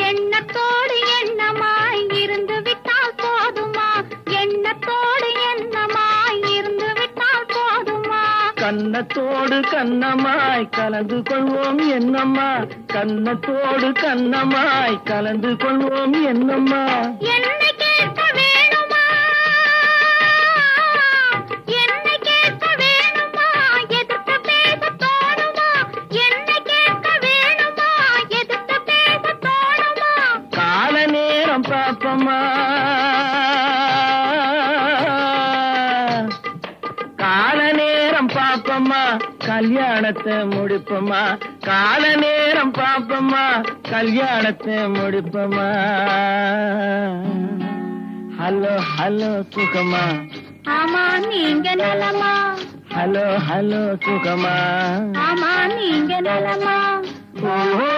எண்ணத்தோடு எண்ணமாய் இருந்து விட்டால் போதுமா? எண்ணத்தோடு எண்ணமாய் இருந்து விட்டால் போதுமா? கன்னத்தோடு கண்ணமாய் கலந்து கொள்வோம் என்னம்மா, கன்னத்தோடு கண்ணமாய் கலந்து கொள்வோம் என்னம்மா. என்னை கேட்க வேணுமா? என்னை கேட்க வேணுமா? எதிர்த்து பேச தோணுமா? என்னை கேட்க வேணுமா? எதிர்த்து பேச தோணுமா? கால நேரம் பாப்பம்மா, கால நேரம் பாப்பம்மா, கல்யாணத்தை முடிப்பம்மா. கால நேரம் பாப்பம்மா, கல்யாணத்தை முடிப்பம்மா. ஹலோ ஹலோ சுகமா, ஆமா நீங்க நலமா? ஹலோ ஹலோ சுகமா, ஆமா நீங்க நலமா? ஓஹோ